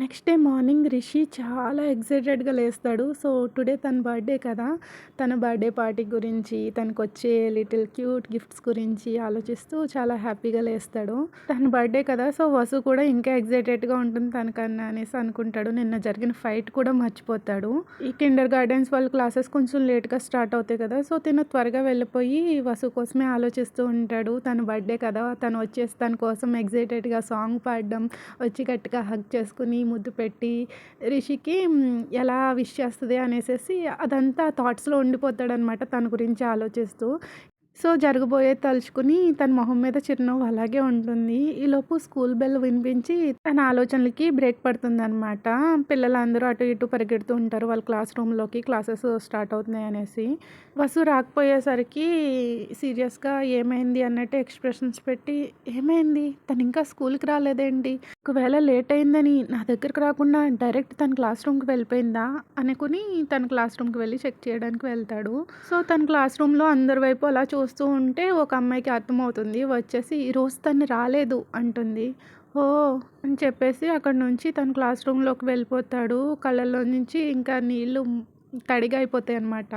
Next day morning Rishi చాలా ఎక్సైటెడ్‌గా లేస్తాడు. So, today తన బర్త్‌డే కదా! తన బర్త్‌డే పార్టీ గురించి, తనకొచ్చే లిటిల్ క్యూట్ గిఫ్ట్స్ గురించి ఆలోచిస్తూ చాలా హ్యాపీగా లేస్తాడు. తన బర్త్‌డే కదా! సో, వసు కూడా ఇంకా ఎక్సైటెడ్‌గా ఉంటుంది తనకన్నా అనేసి అనుకుంటాడు. నిన్న జరిగిన ఫైట్ కూడా మర్చిపోతాడు. ఈ కిండర్ గార్డెన్స్ వాళ్ళ క్లాసెస్ కొంచెం లేట్‌గా స్టార్ట్ అవుతాయి కదా! సో, తిను త్వరగా వెళ్ళిపోయి వసు కోసమే ఆలోచిస్తూ ఉంటాడు. తన బర్త్‌డే కదా! తను వచ్చేసి తన కోసం ఎక్సైటెడ్‌గా సాంగ్ పాడడం, వచ్చి గట్టిగా హగ్ చేసుకొని ముద్దు పెట్టి రిషికి ఎలా విష్ చేస్తది అనేసేసి అదంతా థాట్స్‌లో ఉండిపోతాడనమాట తన గురించి ఆలోచిస్తూ. సో, జరగబోయేది తలుచుకుని తన మొహం మీద చిరునవ్వు అలాగే ఉంటుంది. ఈలోపు స్కూల్ బెల్ వినిపించి తన ఆలోచనలకి బ్రేక్ పడుతుందనమాట. పిల్లలందరూ అటు ఇటు పరిగెడుతూ ఉంటారు వాళ్ళ క్లాస్ రూమ్‌లోకి క్లాసెస్ స్టార్ట్ అవుతున్నాయనేసి. వసు రాకపోయేసరికి సీరియస్‌గా ఏమైంది అన్నట్టు ఎక్స్‌ప్రెషన్స్ పెట్టి, "ఏమైంది? తనింకా స్కూల్‌కి రాలేదేంటి? ఒకవేళ లేట్ అయిందని నా దగ్గరికి రాకుండా డైరెక్ట్ తన క్లాస్ రూమ్‌కి వెళ్ళిపోయిందా?" అనుకుని తన క్లాస్ రూమ్‌కి వెళ్ళి చెక్ చేయడానికి వెళ్తాడు. సో, తన క్లాస్ రూమ్‌లో అందరి వైపు అలా చూస్తూ ఉంటే ఒక అమ్మాయికి అర్థమవుతుంది. వచ్చేసి ఈరోజు తను రాలేదు అంటుంది. ఓహ్! అని చెప్పేసి అక్కడి నుంచి తను క్లాస్ రూమ్‌లోకి వెళ్ళిపోతాడు. కళ్ళల్లో నుంచి ఇంకా నీళ్ళు తడిగా అయిపోతాయన్నమాట.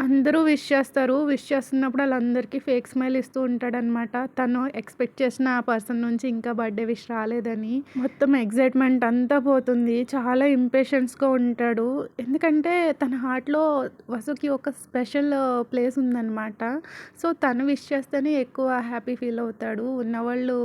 అందరూ విష్ చేస్తారు. విష్ చేస్తున్నప్పుడు ఆళ్ళందరికీ ఫేక్ స్మైల్ ఇస్తూ ఉంటాడనమాట. తను ఎక్స్‌పెక్ట్ చేసిన ఆ పర్సన్ నుంచి ఇంకా బర్త్‌డే విష్ రాలేదని. మొత్తం ఎక్సైట్‌మెంట్ అంతా పోతుంది. చాలా ఇంపేషెన్స్‌గా ఉంటాడు. ఎందుకంటే తన హార్ట్‌లో వసుకి ఒక స్పెషల్ ప్లేస్ ఉందనమాట. సో, తను విష్ చేస్తేనే ఎక్కువ హ్యాపీ ఫీల్ అవుతాడు. ఉన్నవాళ్ళు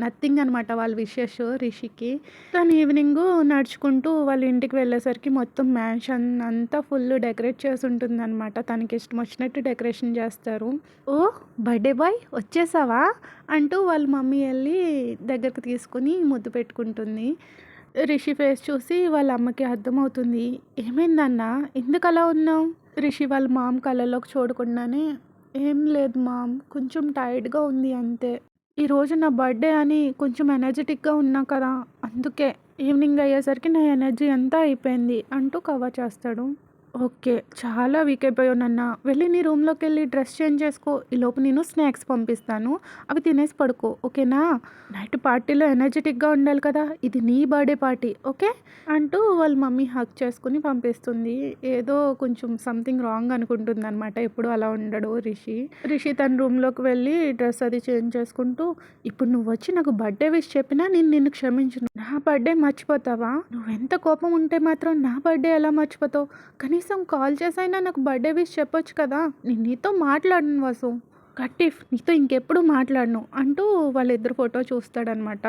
నథింగ్ అనమాట వాళ్ళ విషెస్ రిషికి. తను ఈవినింగు నడుచుకుంటూ వాళ్ళ ఇంటికి వెళ్ళేసరికి మొత్తం మ్యాన్షన్ అంతా ఫుల్ డెకరేట్ చేసి ఉంటుందనమాట. తనకిష్టం వచ్చినట్టు డెకరేషన్ చేస్తారు. "ఓహ్! బర్త్‌డే బాయ్ వచ్చేసావా?" అంటూ వాళ్ళ మమ్మీ ఎళ్లి దగ్గరికి తీసుకొని ముద్దు పెట్టుకుంటుంది. రిషి ఫేస్ చూసి వాళ్ళ అమ్మకి అర్థమవుతుంది. "ఏమైందన్నా? ఎందుకలా ఉన్నావు?" రిషి వాళ్ళ మామ్ కళ్ళలోకి చూడకుండానే, "ఏం లేదు మామ్. కొంచెం టైర్డ్‌గా ఉంది అంతే. ఈరోజు నా బర్త్‌డే అని కొంచెం ఎనర్జిటిక్‌గా ఉన్నా కదా! అందుకే. ఈవినింగ్ అయ్యేసరికి నా ఎనర్జీ అంతా అయిపోయింది" అంటూ కవర్ చేస్తాడు. ఓకే. చాలా వీక్ అయిపోయావు నాన్న. వెళ్ళి నీ రూమ్‌లోకెళ్ళి డ్రెస్ చేంజ్ చేసుకో. ఈలోపు నేను స్నాక్స్ పంపిస్తాను. అవి తినేసి పడుకో. ఓకేనా? నైట్ పార్టీలో ఎనర్జిటిక్‌గా ఉండాలి కదా! ఇది నీ బర్త్‌డే పార్టీ. ఓకే? అంటూ వాళ్ళ మమ్మీ హగ్ చేసుకొని పంపిస్తుంది. ఏదో కొంచెం సంథింగ్ రాంగ్ అనుకుంటుందనమాట. ఎప్పుడు అలా ఉండడు రిషి. రిషి తన రూమ్‌లోకి వెళ్ళి డ్రెస్ అది చేంజ్ చేసుకుంటూ, ఇప్పుడు నువ్వొచ్చి నాకు బర్త్‌డే విష్ చెప్పినా నేను నిన్ను క్షమించను. నా బర్త్‌డే మర్చిపోతావా? నువ్వెంత కోపం ఉంటే మాత్రం నా బర్త్‌డే ఎలా మర్చిపోతావు? కనీసం కాల్ చేసైనా నాకు బర్త్‌డే విష్ చెప్పొచ్చు కదా! నేను నీతో మాట్లాడను వసు. కట్టిఫ్ నీతో ఇంకెప్పుడు మాట్లాడను అంటూ వాళ్ళిద్దరు ఫోటో చూస్తాడనమాట.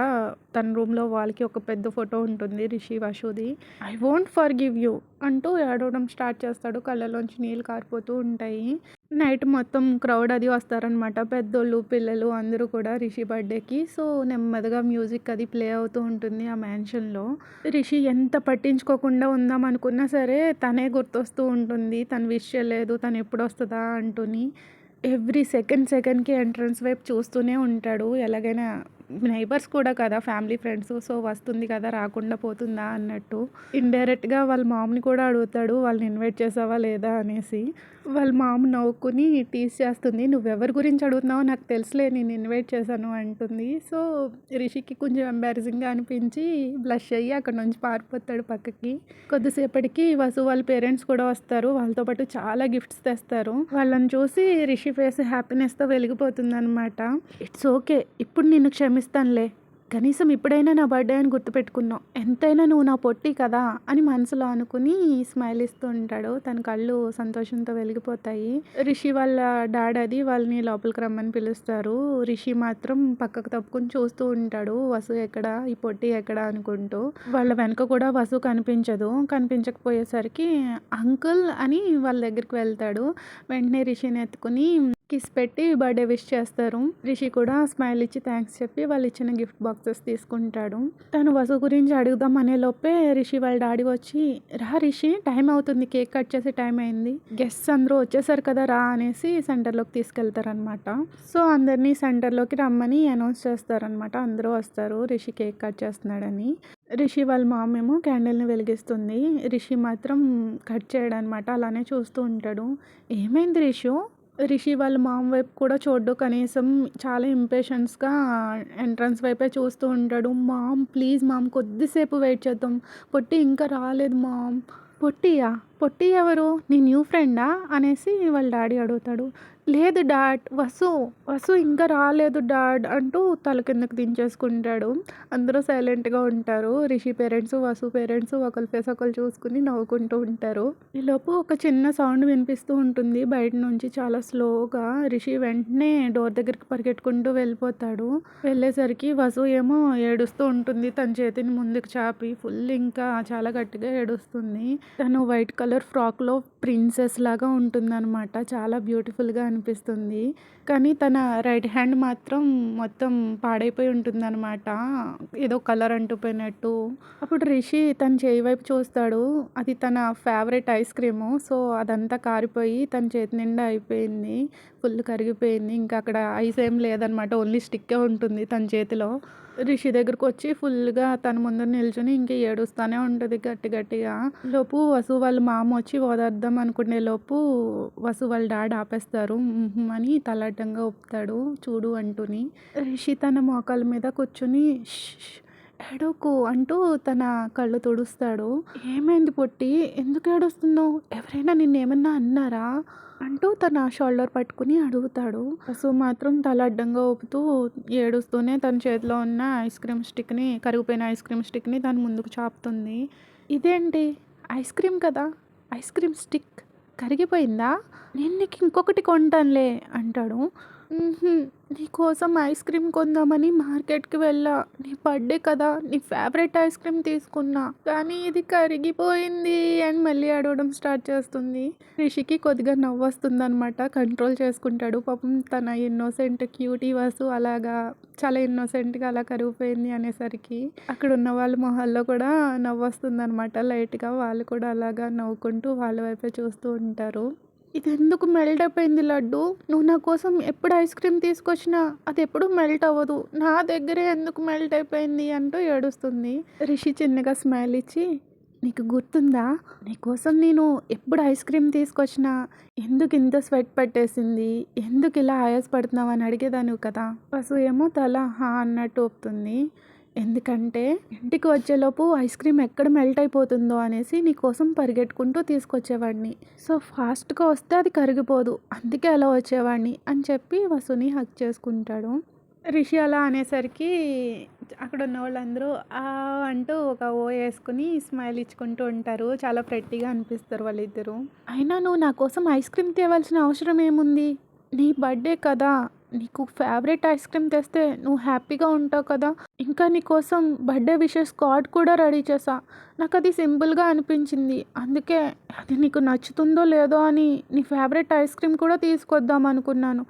తన రూమ్‌లో వాళ్ళకి ఒక పెద్ద ఫోటో ఉంటుంది రిషి, వషుది. ఐ వోంట్ ఫర్‌గివ్ యూ అంటూ ఏడవడం స్టార్ట్ చేస్తాడు. కళ్ళలోంచి నీళ్ళు కారిపోతూ ఉంటాయి. నైట్ మొత్తం క్రౌడ్ అది వస్తారనమాట. పెద్దోళ్ళు, పిల్లలు అందరూ కూడా రిషి బర్త్‌డేకి. సో, నెమ్మదిగా మ్యూజిక్ అది ప్లే అవుతూ ఉంటుంది ఆ మ్యాన్షన్‌లో. రిషి ఎంత పట్టించుకోకుండా ఉందాం అనుకున్నా సరే తనే గుర్తొస్తూ ఉంటుంది. తను విష్ చేయలేదు. తను ఎప్పుడొస్తదా అంటూని. ఎవ్రీ సెకండ్‌కి ఎంట్రన్స్ వైపు చూస్తూనే ఉంటాడు. ఎలాగైనా నైబర్స్ కూడా కదా! Family, friends. సో, వస్తుంది కదా! రాకుండా పోతుందా అన్నట్టు. ఇండైరెక్ట్‌గా వాళ్ళ మామ్‌ని కూడా అడుగుతాడు. వాళ్ళని ఇన్వైట్ చేసావా లేదా అనేసి. వాళ్ళ మామ్ నవ్వుకొని టీజ్ చేస్తుంది. "నువ్వెవరి గురించి అడుగుతున్నావో నాకు తెలుసులే నేను ఇన్వైట్ చేశాను" అంటుంది. సో, రిషికి కొంచెం ఎంబారసింగ్‌గా అనిపించి బ్లష్ అయ్యి అక్కడి నుంచి పారిపోతాడు పక్కకి. కొద్దిసేపటికి వసు వాళ్ళ పేరెంట్స్ కూడా వస్తారు. వాళ్ళతో పాటు చాలా గిఫ్ట్స్ తెస్తారు. వాళ్ళని చూసి రిషి ఫేస్ హ్యాపీనెస్‌తో వెలిగిపోతుందనమాట. "It's okay. ఇప్పుడు నిన్ను క్షమిస్తానులే. కనీసం ఇప్పుడైనా నా బర్త్‌డే అని గుర్తుపెట్టుకున్నావు. ఎంతైనా నువ్వు నా పొట్టి కదా!" అని మనసులో అనుకుని స్మైల్ ఇస్తూ ఉంటాడు. తన కళ్ళు సంతోషంతో వెలిగిపోతాయి. రిషి వాళ్ళ డాడ్ అది వాళ్ళని లోపలికి రమ్మని పిలుస్తారు. రిషి మాత్రం పక్కకు తప్పుకొని చూస్తూ ఉంటాడు. వసు ఎక్కడ? ఈ పొట్టి ఎక్కడ? అనుకుంటూ. వాళ్ళ వెనక కూడా వసు కనిపించదు. కనిపించకపోయేసరికి అంకుల్ అని వాళ్ళ దగ్గరికి వెళ్తాడు. వెంటనే రిషిని ఎత్తుకొని కిస్ పెట్టి బర్త్‌డే విష్ చేస్తారు. రిషి కూడా స్మైల్ ఇచ్చి థాంక్స్ చెప్పి వాళ్ళు ఇచ్చిన గిఫ్ట్ బాక్సెస్ తీసుకుంటాడు. తను వసు గురించి అడుగుదాం అనే లోపే రిషి వాళ్ళ డాడీ వచ్చి, "రా రిషి టైం అవుతుంది. కేక్ కట్ చేసే టైం అయింది. గెస్ట్స్ అందరూ వచ్చేసారు కదా! రా" అనేసి సెంటర్‌లోకి తీసుకెళ్తారనమాట. సో, అందరినీ సెంటర్‌లోకి రమ్మని అనౌన్స్ చేస్తారనమాట. అందరూ వస్తారు రిషి కేక్ కట్ చేస్తున్నాడని. రిషి వాళ్ళ మామ్ ఏమో క్యాండిల్‌ని వెలిగిస్తుంది. రిషి మాత్రం కట్ చేయడనమాట. అలానే చూస్తూ ఉంటాడు. "ఏమైంది రిషు? రిషి వాళ్ళ మామ్ వైపు కూడా చూడ్డు కనీసం. చాలా ఇంపేషెన్స్‌గా ఎంట్రన్స్ వైపే చూస్తూ ఉంటాడు. మామ్ ప్లీజ్ మామ్ కొద్దిసేపు వెయిట్ చేద్దాం. పొట్టి ఇంకా రాలేదు మామ్. పొట్టియా? పొట్టి ఎవరు? నీ న్యూ ఫ్రెండా? అనేసి వాళ్ళ డాడీ అడుగుతాడు. లేదు డాడ్ వసు ఇంకా రాలేదు డాడ్ అంటూ తల కిందకి దించేసుకుంటాడు. అందరూ సైలెంట్‌గా ఉంటారు. రిషి పేరెంట్స్, వసు పేరెంట్స్ ఒకళ్ళ ఫేస్ ఒకళ్ళు చూసుకొని నవ్వుకుంటూ ఉంటారు. ఈలోపు ఒక చిన్న సౌండ్ వినిపిస్తూ ఉంటుంది బయట నుంచి చాలా స్లోగా. రిషి వెంటనే డోర్ దగ్గరికి పరిగెట్టుకుంటూ వెళ్ళిపోతాడు. వెళ్ళేసరికి వసు ఏమో ఏడుస్తూ ఉంటుంది. తన చేతిని ముందుకు చాపి ఫుల్ ఇంకా చాలా గట్టిగా ఏడుస్తుంది. తను వైట్ కలర్ ఫ్రాక్‌లో ప్రిన్సెస్ లాగా ఉంటుందనమాట. చాలా బ్యూటిఫుల్‌గా అనిపిస్తుంది. కానీ తన రైట్ హ్యాండ్ మాత్రం మొత్తం పాడైపోయి ఉంటుందనమాట. ఏదో కలర్ అంటుపోయినట్టు. అప్పుడు రిషి తన చేయి వైపు చూస్తాడు. అది తన ఫేవరెట్ ఐస్ క్రీము. సో, అదంతా కారిపోయి తన చేతి నిండా అయిపోయింది. ఫుల్ కరిగిపోయింది. ఇంకా అక్కడ ఐస్ ఏం లేదనమాట. ఓన్లీ స్టిక్కే ఉంటుంది తన చేతిలో. రిషి దగ్గరకొచ్చి ఫుల్‌గా తన ముందర నిల్చొని ఇంక ఏడుస్తానే ఉంటది గట్టిగా. లోపు వసు వాళ్ళ మామ వచ్చి ఓదార్దాం అనుకునే లోపు వసు వాళ్ళ డాడీ ఆపేస్తారు. అని తల అడ్డంగా ఊపుతాడు చూడు అంటూని. రిషి తన మోకాళ్ళ మీద కూర్చొని ఏడవకు అంటూ తన కళ్ళు తుడుస్తాడు. ఏమైంది పొట్టి? ఎందుకు ఏడుస్తున్నావు? ఎవరైనా నిన్నేమన్నా అన్నారా? అంటూ తన షోల్డర్ పట్టుకుని అడుగుతాడు. వసు మాత్రం తల అడ్డంగా ఊపుతూ ఏడుస్తూనే తన చేతిలో ఉన్న కరిగిపోయిన ఐస్ క్రీమ్ స్టిక్‌ని తన ముందుకు చాపుతుంది. ఇదేంటి? ఐస్ క్రీమ్ కదా! ఐస్ క్రీమ్ స్టిక్ కరిగిపోయిందా? నేను నీకు ఇంకొకటి కొంటానులే అంటాడు. నీకోసం ఐస్ క్రీమ్ కొందామని మార్కెట్‌కి వెళ్ళా. నీ బర్త్‌డే కదా! నీ ఫేవరెట్ ఐస్ క్రీమ్ తీసుకున్నా. కానీ ఇది కరిగిపోయింది అని మళ్ళీ ఏడవడం స్టార్ట్ చేస్తుంది. రిషికి కొద్దిగా నవ్వొస్తుందనమాట. కంట్రోల్ చేసుకుంటాడు. పాపం తన ఇన్నోసెంట్ క్యూటీ వసు అలాగా చాలా ఇన్నోసెంట్‌గా అలా కరిగిపోయింది అనేసరికి అక్కడున్న వాళ్ళ మొహాల్లో కూడా నవ్వొస్తుందనమాట లైట్‌గా. వాళ్ళు కూడా అలాగా నవ్వుకుంటూ వాళ్ళ వైపే చూస్తూ ఉంటారు. ఇదెందుకు మెల్ట్ అయిపోయింది లడ్డు? నువ్వు నా కోసం ఎప్పుడు ఐస్ క్రీమ్ తీసుకొచ్చినా అదెప్పుడూ మెల్ట్ అవ్వదు. నా దగ్గరే ఎందుకు మెల్ట్ అయిపోయింది అంటూ ఏడుస్తుంది. రిషి చిన్నగా స్మైల్ ఇచ్చి, నీకు గుర్తుందా? నీకోసం నేను ఎప్పుడు ఐస్ క్రీమ్ తీసుకొచ్చినా ఎందుకు ఇంత స్వెట్ పట్టేసింది? ఎందుకు ఇలా ఆయాసపడుతున్నావు అని అడిగేదానివి కదా! వసు ఏమో తల హా అన్నట్టు ఊపుతుంది. ఎందుకంటే ఇంటికి వచ్చేలోపు ఐస్ క్రీమ్ ఎక్కడ మెల్ట్ అయిపోతుందో అనేసి నీకోసం పరిగెట్టుకుంటూ తీసుకొచ్చేవాడిని. సో, ఫాస్ట్‌గా వస్తే అది కరిగిపోదు. అందుకే అలా వచ్చేవాడిని అని చెప్పి వసుని హగ్ చేసుకుంటాడు. రిషి అలా అనేసరికి అక్కడున్న వాళ్ళందరూ ఆ అంటూ ఒక ఓ యేసుకొని స్మైల్ ఇచ్చుకుంటూ ఉంటారు. చాలా ప్రెట్టీగా అనిపిస్తారు వాళ్ళిద్దరూ. అయినా నువ్వు నా కోసం ఐస్ క్రీమ్ తేవాల్సిన అవసరం ఏముంది? నీ బర్త్‌డే కదా! నీకు ఫేవరెట్ ఐస్ క్రీమ్ తెస్తే నువ్వు హ్యాపీగా ఉంటావు కదా! ఇంకా నీకోసం బర్త్‌డే విషెస్ కార్డ్ కూడా రెడీ చేశా. నాకది సింపుల్‌గా అనిపించింది. అందుకే అది నీకు నచ్చుతుందో లేదో అని నీ ఫేవరెట్ ఐస్ క్రీమ్ కూడా తీసుకొద్దాం అనుకున్నాను.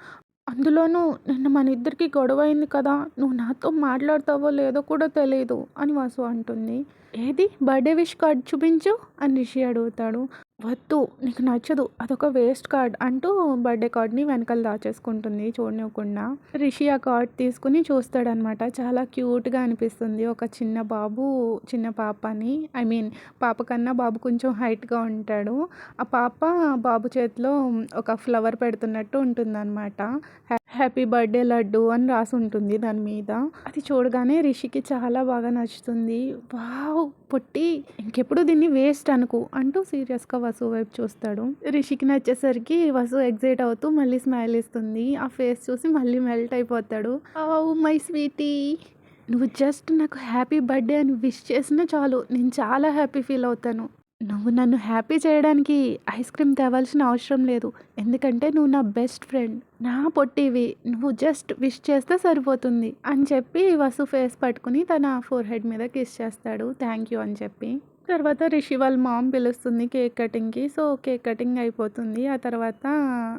అందులోనూ నిన్న మనిద్దరికీ గొడవయింది కదా! నువ్వు నాతో మాట్లాడతావో లేదో కూడా తెలీదు అని వసు అంటుంది. ఏది బర్త్‌డే విష్ కార్డ్ చూపించు అని రిషి అడుగుతాడు. వద్దు నీకు నచ్చదు అదొక వేస్ట్ కార్డ్ అంటూ బర్త్‌డే కార్డ్‌ని వెనకాల దాచేసుకుంటుంది చూడనివ్వకుండా. రిషి ఆ కార్డ్ తీసుకుని చూస్తాడనమాట. చాలా క్యూట్‌గా అనిపిస్తుంది. ఒక చిన్న బాబు, చిన్న పాప అని. ఐ మీన్ పాప కన్నా బాబు కొంచెం హైట్‌గా ఉంటాడు. ఆ పాప బాబు చేతిలో ఒక ఫ్లవర్ పెడుతున్నట్టు ఉంటుందనమాట. హ్యాపీ బర్త్‌డే లడ్డు అని రాసుంటుంది దాని మీద. అది చూడగానే రిషికి చాలా బాగా నచ్చుతుంది. వావ్! పొట్టి ఇంకెప్పుడు దీన్ని వేస్ట్ అనుకు అంటూ సీరియస్‌గా వసు వైపు చూస్తాడు. రిషికి నచ్చేసరికి వసు ఎక్సైట్ అవుతూ మళ్ళీ స్మైల్ ఇస్తుంది. ఆ ఫేస్ చూసి మళ్ళీ మెల్ట్ అయిపోతాడు. ఓహ్! మై స్వీటీ నువ్వు జస్ట్ నాకు హ్యాపీ బర్త్‌డే అని విష్ చేసినా చాలు నేను చాలా హ్యాపీ ఫీల్ అవుతాను. నువ్వు నన్ను హ్యాపీ చేయడానికి ఐస్ క్రీమ్ తేవాల్సిన అవసరం లేదు. ఎందుకంటే నువ్వు నా బెస్ట్ ఫ్రెండ్. నా పొట్టివి. నువ్వు జస్ట్ విష్ చేస్తే సరిపోతుంది అని చెప్పి వసు ఫేస్ పట్టుకుని తన ఫోర్‌హెడ్ మీద కిస్ చేస్తాడు. థ్యాంక్ యూ అని చెప్పి. తర్వాత రిషి వాళ్ళ మామ్ పిలుస్తుంది కేక్ కటింగ్‌కి. సో, కేక్ కటింగ్ అయిపోతుంది. ఆ తర్వాత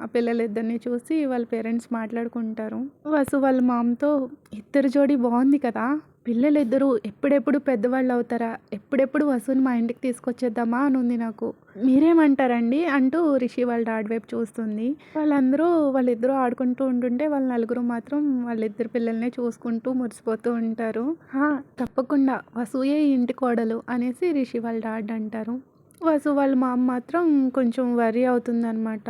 ఆ పిల్లలిద్దరిని చూసి వాళ్ళ పేరెంట్స్ మాట్లాడుకుంటారు. వసు వాళ్ళ మామ్‌తో ఇద్దరి జోడీ బావుంది కదా! పిల్లలిద్దరూ ఎప్పుడెప్పుడు పెద్దవాళ్ళవుతారా? ఎప్పుడెప్పుడు వసుని మా ఇంటికి తీసుకొచ్చేద్దామా అనుంది నాకు. మీరేమంటారండి? అంటూ రిషి వాళ్ళ డాడీ వైపు చూస్తుంది. వాళ్ళిద్దరూ ఆడుకుంటూ ఉంటుంటే వాళ్ళ నలుగురు మాత్రం వాళ్ళిద్దరు పిల్లల్నే చూసుకుంటూ మురిసిపోతూ ఉంటారు. తప్పకుండా వసుయే ఈ ఇంటి కోడలు అనేసి రిషి వాళ్ళ డాడీ అంటారు. వసు వాళ్ళ మామ మాత్రం కొంచెం వర్రీ అవుతుందనమాట.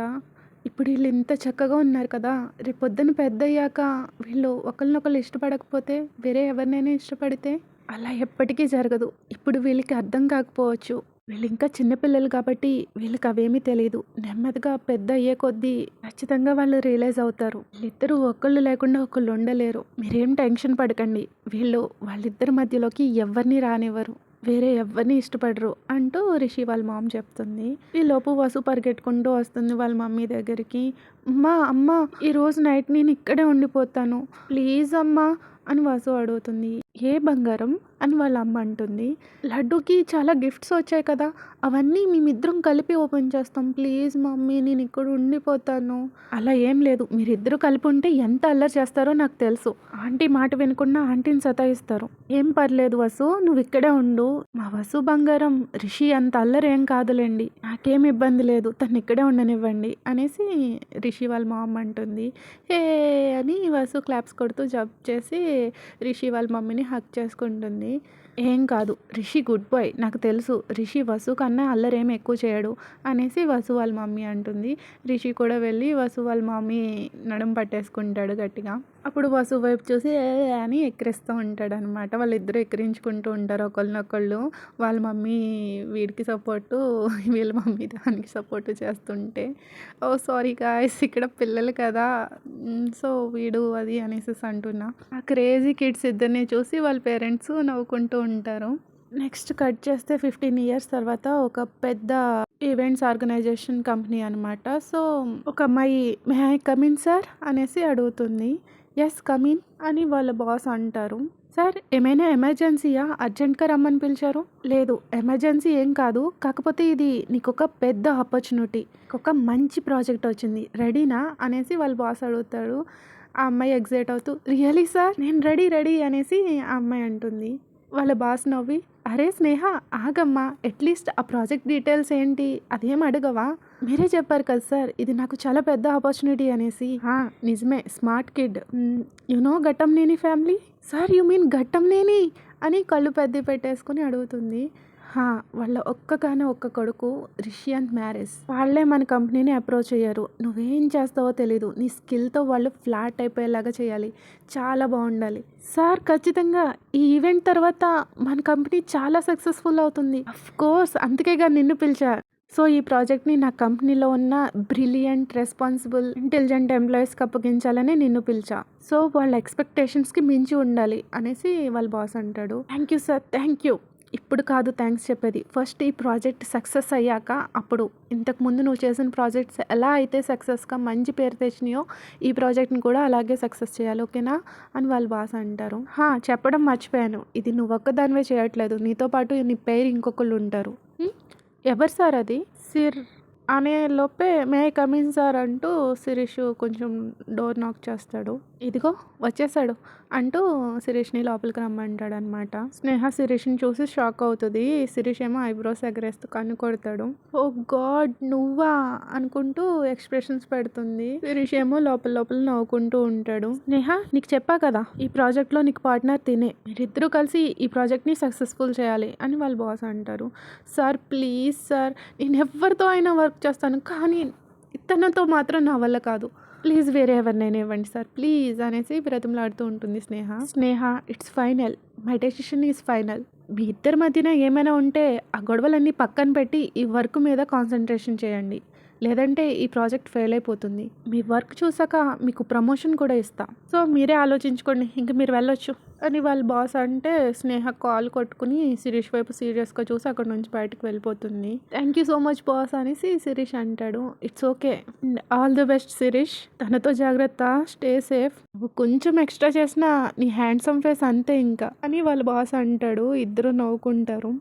ఇప్పుడు వీళ్ళు ఇంత చక్కగా ఉన్నారు కదా! రేపొద్దున పెద్దయ్యాక వీళ్ళు ఒకళ్ళనొకళ్ళు ఇష్టపడకపోతే, వేరే ఎవరినైనా ఇష్టపడితే? అలా ఎప్పటికీ జరగదు. ఇప్పుడు వీళ్ళకి అర్థం కాకపోవచ్చు. వీళ్ళింకా చిన్న పిల్లలు కాబట్టి వీళ్ళకవేమీ తెలీదు. నెమ్మదిగా పెద్దయ్యే కొద్దీ ఖచ్చితంగా వాళ్ళు రియలైజ్ అవుతారు. వీళ్ళిద్దరూ ఒకళ్ళు లేకుండా ఒకళ్ళు ఉండలేరు. మీరేం టెన్షన్ పడకండి. వీళ్ళు వాళ్ళిద్దరి మధ్యలోకి ఎవ్వరిని రానివ్వరు. వేరే ఎవ్వరిని ఇష్టపడరు అంటూ రిషి వాళ్ళ మామ్ చెప్తుంది. ఈలోపు వసు పరిగెట్టుకుంటూ వస్తుంది వాళ్ళ మమ్మీ దగ్గరికి. అమ్మా అమ్మా, ఈరోజు నైట్ నేను ఇక్కడే ఉండిపోతాను, ప్లీజ్ అమ్మా అని వసు అడుగుతుంది. ఏ బంగారం అని వాళ్ళ అమ్మ అంటుంది. లడ్డూకి చాలా గిఫ్ట్స్ వచ్చాయి కదా, అవన్నీ మేమిద్దరం కలిపి ఓపెన్ చేస్తాం, ప్లీజ్ మమ్మీ నేను ఇక్కడ ఉండిపోతాను. అలా ఏం లేదు, మీరిద్దరూ కలిపి ఉంటే ఎంత అల్లరి చేస్తారో నాకు తెలుసు. ఆంటీ మాట వినకుండా ఆంటీని సతాయిస్తారు. ఏం పర్లేదు వసు, నువ్వు ఇక్కడే ఉండు. మా వసు బంగారం రిషి అంత అల్లరి ఏం కాదులేండి, నాకేం ఇబ్బంది లేదు, తను ఇక్కడే ఉండనివ్వండి అనేసి రిషి వాళ్ళ మా అమ్మ అంటుంది. ఏ అని వసు క్లాప్స్ కొడుతూ జంప్ చేసి రిషి వాళ్ళ మమ్మీని హగ్ చేసుకుంటుంది. ఏం కాదు, రిషి గుడ్ బాయ్, నాకు తెలుసు, రిషి వసు కన్నా అల్లరేమి ఎక్కువ చేయడు అనేసి వసు వాళ్ళ మమ్మీ అంటుంది. రిషి కూడా వెళ్ళి వసు వాళ్ళ మమ్మీ నడుము పట్టేసుకుంటాడు గట్టిగా. అప్పుడు వసు వైపు చూసి ఏ అని ఎక్కిరిస్తూ ఉంటాడు అనమాట. వాళ్ళిద్దరూ ఎక్కిరించుకుంటూ ఉంటారు ఒకళ్ళనొకళ్ళు. వాళ్ళ మమ్మీ వీడికి సపోర్టు, వీళ్ళ మమ్మీ దానికి సపోర్టు చేస్తుంటే, ఓ సారీ గాయ్స్, ఇక్కడ పిల్లలు కదా, సో వీడు అది అనేసి అంటున్నా. ఆ క్రేజీ కిడ్స్ ఇద్దరిని చూసి వాళ్ళ పేరెంట్స్ నవ్వుకుంటూ ఉంటారు. నెక్స్ట్ కట్ చేస్తే 15 ఇయర్స్ తర్వాత ఒక పెద్ద ఈవెంట్స్ ఆర్గనైజేషన్ కంపెనీ అనమాట. సో ఒక అమ్మాయి మే ఐ కమిన్ సార్ అనేసి అడుగుతుంది. ఎస్ కమిన్ అని వాళ్ళ బాస్ అంటారు. సార్ ఏమైనా ఎమర్జెన్సీయా, అర్జెంట్గా రమ్మని పిలిచారు? లేదు ఎమర్జెన్సీ ఏం కాదు, కాకపోతే ఇది నీకు ఒక పెద్ద ఆపర్చునిటీ, ఒక మంచి ప్రాజెక్ట్ వచ్చింది, రెడీనా అనేసి వాళ్ళ బాస్ అడుగుతాడు. ఆ అమ్మాయి ఎగ్జైట్ అవుతూ రియలీ సార్, నేను రెడీ అనేసి ఆ అమ్మాయి అంటుంది. వాళ్ళ బాస్ నవ్వి, అరే స్నేహ ఆగమ్మా, అట్లీస్ట్ ఆ ప్రాజెక్ట్ డీటెయిల్స్ ఏంటి అదేం అడగవా? మీరే చెప్పారు కదా సార్ ఇది నాకు చాలా పెద్ద ఆపర్చునిటీ అనేసి. నిజమే, smart kid, you know Ghattamaneni family. Sir you mean Ghattamaneni అని కళ్ళు పెద్ద పెట్టేసుకుని అడుగుతుంది. వాళ్ళ ఒక్క కొడుకు రిషియంత్ మ్యారేజ్, వాళ్ళే మన కంపెనీని అప్రోచ్ అయ్యారు. నువ్వేం చేస్తావో తెలీదు, నీ స్కిల్తో వాళ్ళు ఫ్లాట్ అయిపోయేలాగా చేయాలి, చాలా బాగుండాలి. సార్ ఖచ్చితంగా ఈ ఈవెంట్ తర్వాత మన కంపెనీ చాలా సక్సెస్ఫుల్ అవుతుంది. అఫ్ కోర్స్, అందుకేగా నిన్ను పిలిచా. సో ఈ ప్రాజెక్ట్ని నా కంపెనీలో ఉన్న బ్రిలియంట్, రెస్పాన్సిబుల్, ఇంటెలిజెంట్ ఎంప్లాయీస్కి అప్పగించాలని నిన్ను పిలిచా. సో వాళ్ళ ఎక్స్పెక్టేషన్స్కి మించి ఉండాలి అనేసి వాళ్ళ బాస్ అంటాడు. Thank you sir, thank you. ఇప్పుడు కాదు థ్యాంక్స్ చెప్పేది, ఫస్ట్ ఈ ప్రాజెక్ట్ సక్సెస్ అయ్యాక అప్పుడు. ఇంతకుముందు నువ్వు చేసిన ప్రాజెక్ట్స్ ఎలా అయితే సక్సెస్గా మంచి పేరు తెచ్చినాయో ఈ ప్రాజెక్ట్ని కూడా అలాగే సక్సెస్ చేయాలి, ఓకేనా అని వాళ్ళు బాస్ అంటారు. చెప్పడం మర్చిపోయాను, ఇది నువ్వు ఒక్కదానివే చేయట్లేదు, నీతో పాటు నీ పేరు ఇంకొకళ్ళు ఉంటారు. ఎవరు సార్ అది? సిర్ అనే లోపే మే ఐ కమిన్ సార్ అంటూ శిరీష్ కొంచెం డోర్ నాక్ చేస్తాడు. ఇదిగో వచ్చేసాడు అంటూ శిరీష్ని లోపలికి రమ్మంటాడు అనమాట. స్నేహ శిరీష్ని చూసి షాక్ అవుతుంది. శిరీష్ ఏమో ఐబ్రోస్ ఎగరేస్తూ కన్ను కొడతాడు. ఓ గాడ్ నువ్వా అనుకుంటూ ఎక్స్ప్రెషన్స్ పెడుతుంది. శిరీష్ ఏమో లోపల నవ్వుకుంటూ ఉంటాడు. స్నేహ నీకు చెప్పా కదా ఈ ప్రాజెక్ట్లో నీకు పార్ట్నర్ తినే, మీరిద్దరూ కలిసి ఈ ప్రాజెక్ట్ని సక్సెస్ఫుల్ చేయాలి అని వాళ్ళ బాస్ అంటారు. సార్ ప్లీజ్ సార్, నేను ఎవరితో అయినా వర్క్ చేస్తాను, కానీ ఇతనితో మాత్రం నా వల్ల కాదు, ప్లీజ్ వేరే ఎవరినైనా ఇవ్వండి సార్ ప్లీజ్ అనేసి బ్రతిమలాడుతూ ఉంటుంది Sneha. It's final, my decision is final. మీ ఇద్దరి మధ్యన ఏమైనా ఉంటే ఆ గొడవలన్నీ పక్కన పెట్టి ఈ వర్క్ మీద కాన్సన్ట్రేషన్ చేయండి, లేదంటే ఈ ప్రాజెక్ట్ ఫెయిల్ అయిపోతుంది. మీ వర్క్ చూసాక మీకు ప్రమోషన్ కూడా ఇస్తా, సో మీరే ఆలోచించుకోండి, ఇంక మీరు వెళ్ళొచ్చు అని వాళ్ళ బాస్ అంటే స్నేహ కాల్ కొట్టుకుని శిరీష్ వైపు సీరియస్గా చూసి అక్కడ నుంచి బయటకు వెళ్ళిపోతుంది. Thank you so much boss అనేసి శిరీష్ అంటాడు. It's okay, all the best Shirish, తనతో జాగ్రత్త, స్టే సేఫ్, నువ్వు కొంచెం ఎక్స్ట్రా చేసినా నీ హ్యాండ్సమ్ ఫేస్ అంతే ఇంకా అని వాళ్ళ బాస్ అంటాడు. ఇద్దరు నవ్వుకుంటారు.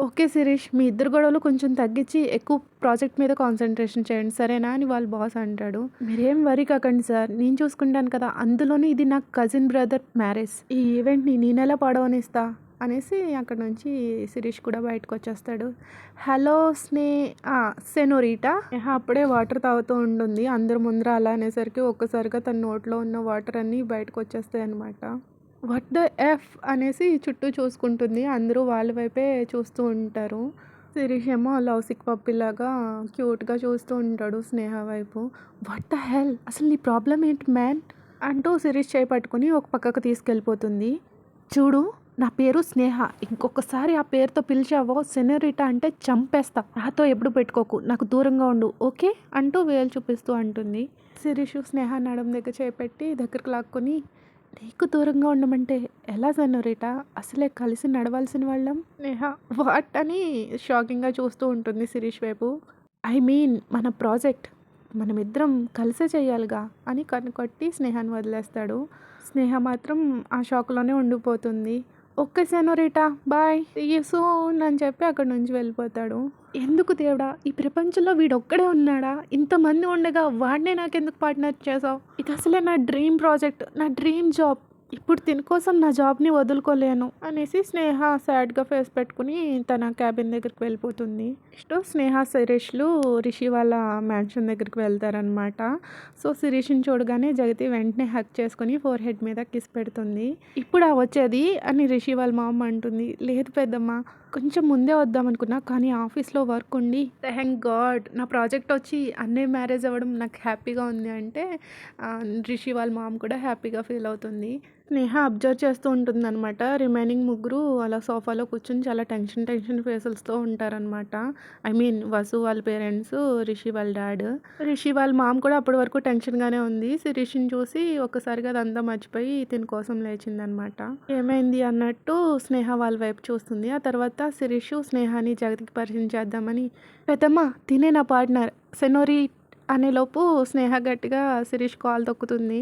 ఓకే శిరీష్, మీ ఇద్దరు గొడవలు కొంచెం తగ్గించి ఎక్కువ ప్రాజెక్ట్ మీద కాన్సన్ట్రేషన్ చేయండి సరేనా అని వాళ్ళ బాస్ అంటాడు. మీరేం వరీ కాకండి సార్, నేను చూసుకుంటాను కదా, అందులోనే ఇది నా కజిన్ బ్రదర్ మ్యారేజ్, ఈ ఈవెంట్ని నేనెలా పడవనిస్తా అనేసి అక్కడ నుంచి శిరీష్ కూడా బయటకు వచ్చేస్తాడు. హలో సెనోరీటా అప్పుడే వాటర్ తాగుతూ ఉంటుంది. అందరు ముందర అలా అనేసరికి ఒక్కసారిగా తన నోట్లో ఉన్న వాటర్ అన్నీ బయటకు వచ్చేస్తాయి అనమాట. వాట్ ద ఎఫ్ అనేసి చుట్టూ చూసుకుంటుంది. అందరూ వాళ్ళ వైపే చూస్తూ ఉంటారు. శిరీష్ ఏమో లవ్ సిక్ పప్పిలాగా క్యూట్‌గా చూస్తూ ఉంటాడు స్నేహ వైపు. What the hell! అసలు నీ ప్రాబ్లమ్ ఏంటి మ్యాన్? అంటూ శిరీష్ చేయి పట్టుకొని ఒక పక్కకు తీసుకెళ్ళిపోతుంది. చూడు నా పేరు స్నేహ. ఇంకొకసారి ఆ పేరుతో పిలిచావో సెనోరిటా అంటే చంపేస్తా. నాతో ఎప్పుడు పెట్టుకోకు. నాకు దూరంగా ఉండు. ఓకే? అంటూ వేలు చూపిస్తూ అంటుంది. శిరీష్ స్నేహ నడుము దగ్గర చేపెట్టి దగ్గరికి లాక్కొని నీకు దూరంగా ఉండమంటే ఎలా సెనోరిటా? అసలే కలిసి నడవాల్సిన వాళ్ళం. స్నేహ వాట్ అని షాకింగ్‌గా చూస్తూ ఉంటుంది శిరీష్ వైపు. ఐ మీన్ మన ప్రాజెక్ట్ మనమిద్దరం కలిసే చేయాలిగా అని కన్నుకొట్టి స్నేహాన్ని వదిలేస్తాడు. స్నేహ మాత్రం ఆ షాక్‌లోనే ఉండిపోతుంది. Okay senorita bye. See you soon అని చెప్పి అక్కడి నుంచి వెళ్ళిపోతాడు. ఎందుకు దేవుడా! ఈ ప్రపంచంలో వీడొక్కడే ఉన్నాడా? ఇంతమంది ఉండగా వాడినే నాకెందుకు పార్ట్నర్ చేసావు? ఇది అసలే నా డ్రీమ్ ప్రాజెక్ట్. నా డ్రీమ్ జాబ్. ఇప్పుడు దీని కోసం నా జాబ్‌ని వదులుకోలేను అనేసి స్నేహ సాడ్‌గా ఫేస్ పెట్టుకొని తన క్యాబిన్ దగ్గరికి వెళ్ళిపోతుంది. నెక్స్ట్ స్నేహ, శిరీష్‌లు రిషి వాళ్ళ మ్యాన్షన్ దగ్గరికి వెళ్తారనమాట. సో, శిరీష్‌ని చూడగానే జగతి వెంటనే హగ్ చేసుకొని ఫోర్‌హెడ్ మీద కిస్ పెడుతుంది. ఇప్పుడా వచ్చేది అని రిషి వాళ్ళ మామ అంటుంది. లేదు పెద్దమ్మ కొంచెం ముందే వద్దామనుకున్నా కానీ ఆఫీస్‌లో వర్క్ ఉండి థాంక్ గాడ్ నా ప్రాజెక్ట్ వచ్చి అన్నయ్య మ్యారేజ్ అవ్వడం నాకు హ్యాపీగా ఉంది అంటే రిషి వాళ్ళ మామ కూడా హ్యాపీగా ఫీల్ అవుతుంది. స్నేహ అబ్జర్వ్ చేస్తూ ఉంటుందన్నమాట. రిమైనింగ్ ముగ్గురు అలా సోఫాలో కూర్చొని చాలా టెన్షన్ ఫేసులతో ఉంటారనమాట. ఐ మీన్ వసు వాళ్ళ పేరెంట్స్, రిషి వాళ్ళ డాడ్. రిషి వాళ్ళ మామ కూడా అప్పటి వరకు టెన్షన్‌గానే ఉంది. శిరీష్‌ని చూసి ఒక్కసారిగా అదంతా మర్చిపోయి తిన కోసం లేచిందనమాట. ఏమైంది అన్నట్టు స్నేహ వాళ్ళ వైపు చూస్తుంది. ఆ తర్వాత శిరీష్ స్నేహాని జగతికి పరిచయం చేద్దామని పెద్దమ్మ తినే నా పార్ట్నర్ సెనోరి అనేలోపు స్నేహ గట్టిగా శిరీష్ కాలు తొక్కుతుంది.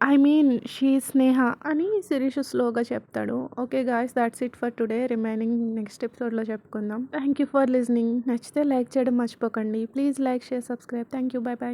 ఐ మీన్ షీ స్నేహ అని శిరీష్ స్లోగా చెప్తాడు. Okay guys that's it for today. Remaining next ఎపిసోడ్‌లో చెప్పుకుందాం. Thank you for listening. నచ్చితే లైక్ చేయడం మర్చిపోకండి. Please like, share, subscribe. Thank you. By by.